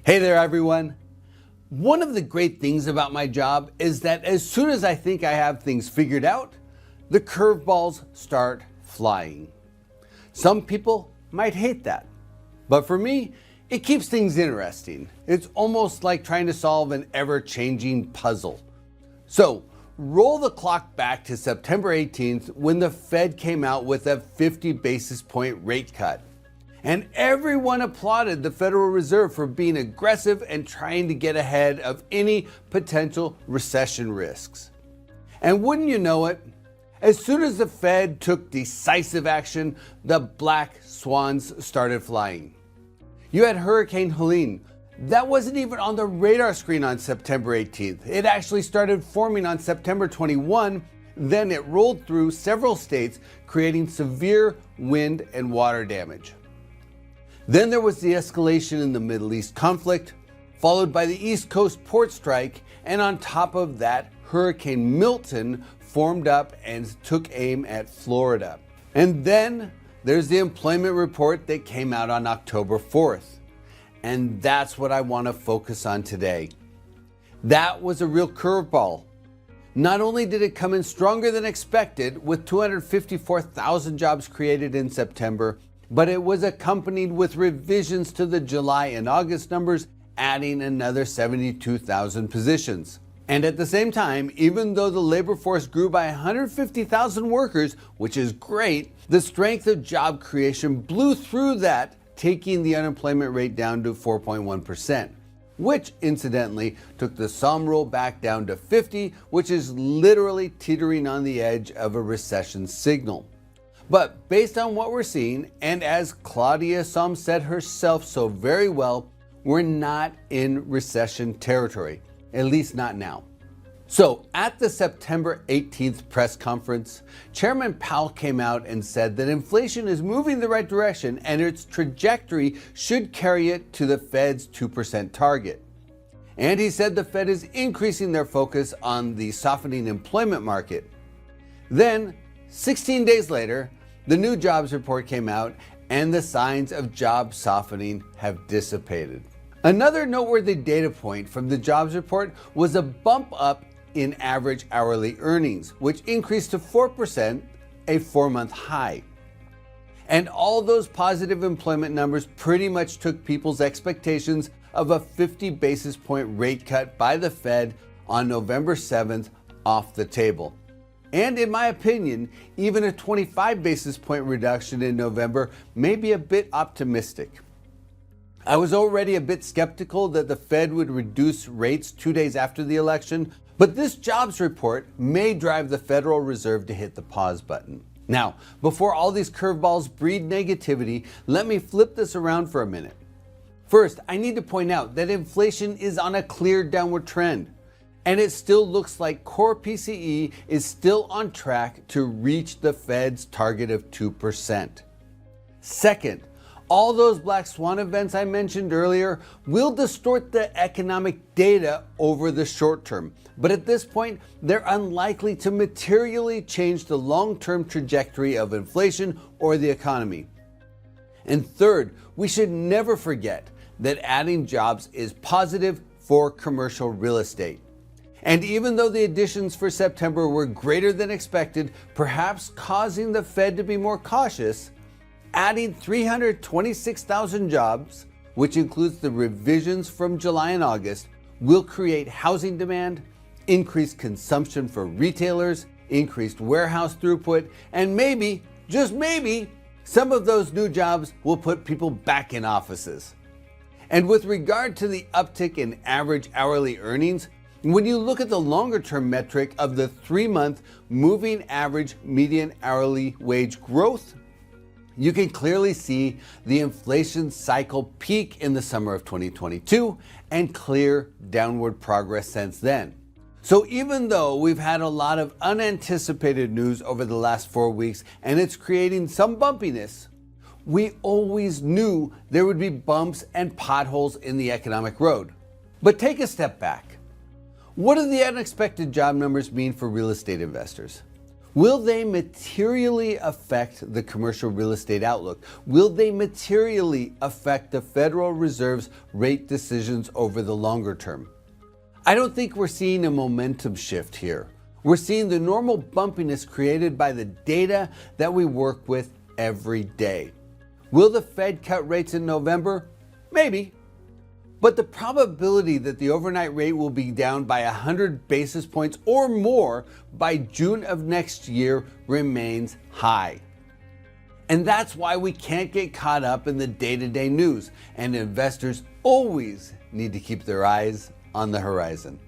Hey there, everyone. One of the great things about my job is that as soon as I think I have things figured out, the curveballs start flying. Some people might hate that, but for me, it keeps things interesting. It's almost like trying to solve an ever-changing puzzle. So, roll the clock back to September 18th when the Fed came out with a 50 basis point rate cut. And everyone applauded the Federal Reserve for being aggressive and trying to get ahead of any potential recession risks. And wouldn't you know it, as soon as the Fed took decisive action, the black swans started flying. You had Hurricane Helene. That wasn't even on the radar screen on September 18th. It actually started forming on September 21. Then it rolled through several states, creating severe wind and water damage. Then there was the escalation in the Middle East conflict, followed by the East Coast port strike, and on top of that, Hurricane Milton formed up and took aim at Florida. And then there's the employment report that came out on October 4th. And that's what I want to focus on today. That was a real curveball. Not only did it come in stronger than expected, with 254,000 jobs created in September, but it was accompanied with revisions to the July and August numbers, adding another 72,000 positions. And at the same time, even though the labor force grew by 150,000 workers, which is great, the strength of job creation blew through that, taking the unemployment rate down to 4.1%, which incidentally took the SOM roll back down to 50, which is literally teetering on the edge of a recession signal. But based on what we're seeing, and as Claudia Sahm said herself so very well, we're not in recession territory, at least not now. So at the September 18th press conference, Chairman Powell came out and said that inflation is moving the right direction and its trajectory should carry it to the Fed's 2% target. And he said the Fed is increasing their focus on the softening employment market. Then, 16 days later, the new jobs report came out and the signs of job softening have dissipated. Another noteworthy data point from the jobs report was a bump up in average hourly earnings, which increased to 4%, a 4-month high. And all those positive employment numbers pretty much took people's expectations of a 50 basis point rate cut by the Fed on November 7th off the table. And in my opinion, even a 25 basis point reduction in November may be a bit optimistic. I was already a bit skeptical that the Fed would reduce rates 2 days after the election, but this jobs report may drive the Federal Reserve to hit the pause button. Now, before all these curveballs breed negativity, let me flip this around for a minute. First, I need to point out that inflation is on a clear downward trend. And it still looks like core PCE is still on track to reach the Fed's target of 2%. Second, all those black swan events I mentioned earlier will distort the economic data over the short term. But at this point, they're unlikely to materially change the long-term trajectory of inflation or the economy. And third, we should never forget that adding jobs is positive for commercial real estate. And even though the additions for September were greater than expected, perhaps causing the Fed to be more cautious, adding 326,000 jobs, which includes the revisions from July and August, will create housing demand, increased consumption for retailers, increased warehouse throughput, and maybe, just maybe, some of those new jobs will put people back in offices. And with regard to the uptick in average hourly earnings, when you look at the longer-term metric of the 3-month moving average median hourly wage growth, you can clearly see the inflation cycle peak in the summer of 2022 and clear downward progress since then. So even though we've had a lot of unanticipated news over the last 4 weeks and it's creating some bumpiness, we always knew there would be bumps and potholes in the economic road. But take a step back. What do the unexpected job numbers mean for real estate investors? Will they materially affect the commercial real estate outlook? Will they materially affect the Federal Reserve's rate decisions over the longer term? I don't think we're seeing a momentum shift here. We're seeing the normal bumpiness created by the data that we work with every day. Will the Fed cut rates in November? Maybe. But the probability that the overnight rate will be down by 100 basis points or more by June of next year remains high. And that's why we can't get caught up in the day-to-day news, and investors always need to keep their eyes on the horizon.